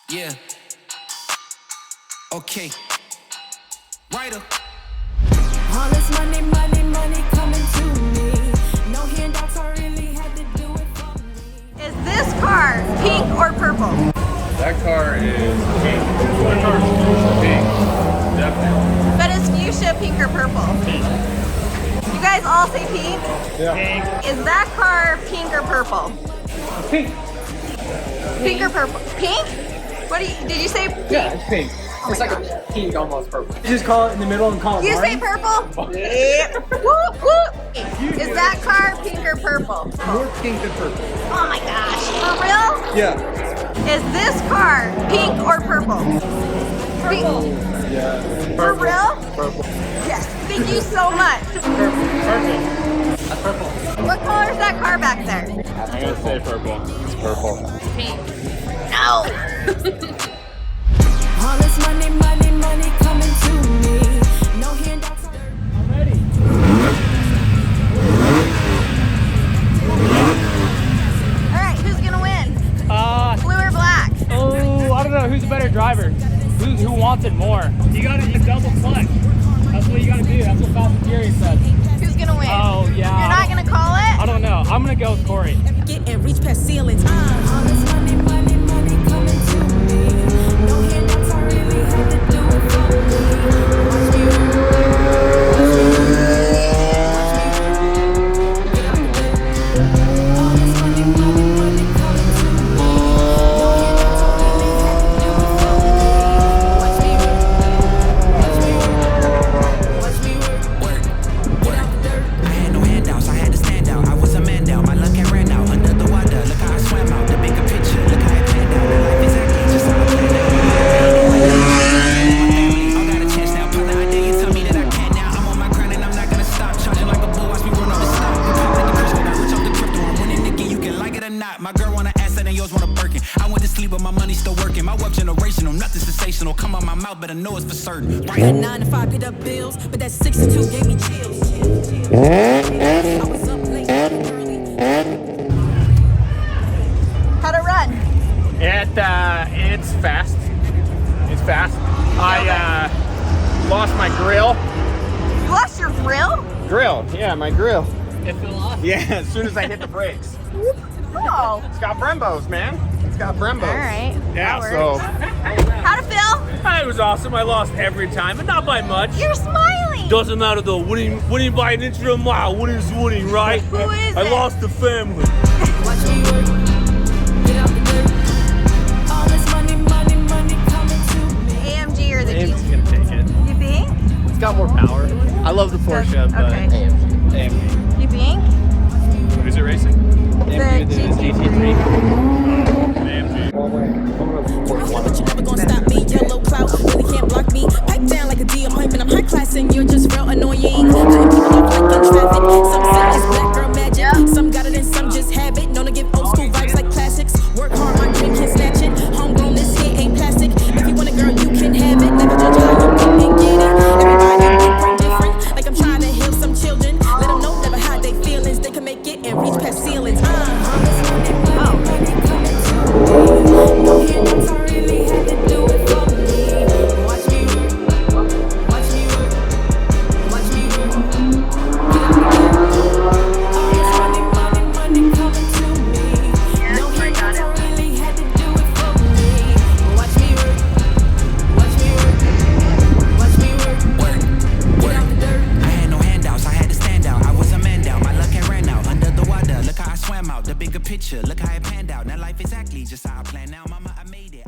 Yeah. Okay. Writer. All this money, money, money coming to me. No handouts, I really had to do it for me. Is this car pink or purple? That car is pink. That car is pink. Definitely. But is fuchsia pink or purple? Pink. You guys all say pink? Yeah. Pink. Is that car pink or purple? Pink. Pink or purple? Pink? What do you, did you say pink? Yeah, it's pink. It's like a pink, almost purple. You just call it in the middle and call it You say orange. purple? Yeah. Whoop, whoop. Is that car pink or purple? More pink than purple. Oh my gosh. For real? Yeah. Is this car pink or purple? Purple. Yeah. For real? Purple. Yes. Thank you so much. Purple. That's purple. What color is that car back there? I'm gonna say purple. It's purple. Pink. No. All this money, money, money coming to me. No handouts. I'm ready. All right, who's gonna win? Blue or black? Oh, I don't know. Who's a better driver? Who wants it more? You double clutch. That's what you gotta do. That's what Fast and Furious said. Who's gonna win? Oh, yeah. You're not gonna call it? I don't know. I'm gonna go with Corey. Get and reach past ceilings. All this money, money, money coming to me. No handouts, I really had to do it for me. Watch me work. Watch me work. Get out the dirt. All this money, money, money coming to me. No handouts, I really had to do it for me. Watch me work. Watch me work. Watch me work. Get out the dirt. I had no handouts, I had to stand out. I was a man down, my luck had ran out. Under the water, look how I swam out. The bigger picture, look how it panned out. My life is acting just how I planned out. I got a chance now, brother. I dare you tell me that I can now. I'm on my grind and I'm not gonna stop. Charging like a bull, watch me run on the stop. Pop like the crystal, I switch up the crypto. I'm winning again, you can like it or not. My girl want an asset and yours want a Birkin. I went to sleep, but my money's still working. My wealth generational, nothing sensational. Come on my mouth, but I know it's for certain. Got 9 to 5, paid up bills, but that 6 to 2 gave me chills. I was up late, early. How'd it run? It's fast. It's fast. I lost my grill. You lost your grill? Grill. Yeah, my grill. It fell off. Yeah, as soon as I hit the brakes. Oh. It's got Brembos, man. It's got Brembos. All right. Yeah, That so works. How'd it feel? It was awesome. I lost every time, but not by much. You're smiling. Doesn't matter though. Winning by an inch of a mile. Winning's winning, right? Who is I it? lost the family. Watch me work, get out the dirt. All this money, money, money coming to me. AMG or the AMG's GT3? gonna take it. You think? It's got more power. I love the Porsche, but Okay. AMG. You think? what is it racing? AMG the GT3. AMG. But you never gonna stop me. Yellow cloud really can't block me. Pipe down like a D appointment. I'm high class and you're just real annoying. Cutting people off like in traffic. Some say it's black girl magic. Some got it and some just have it. Known to give old school vibes like classics. Work hard, my dream can't snatch it. Homegrown, this here ain't plastic. If you want a girl, you can have it. Never judge how you come and get it. Everybody different. Like I'm trying to heal some children. Let them know never hide their feelings. They can make it and reach past ceilings. No handouts, I really had to do it for me. Watch me work, watch me work, watch me work. Get out the dirt. All this money, money, money coming to me. No handouts, I really had to do it for me. Watch me work, watch me work, watch me work. Get out the dirt. I had no handouts, I had to stand out. I was a man down, my luck had ran out. Under the water, look how I swam out. The bigger picture, look how it panned out. Now life exactly just how I planned. Now, mama, I made it.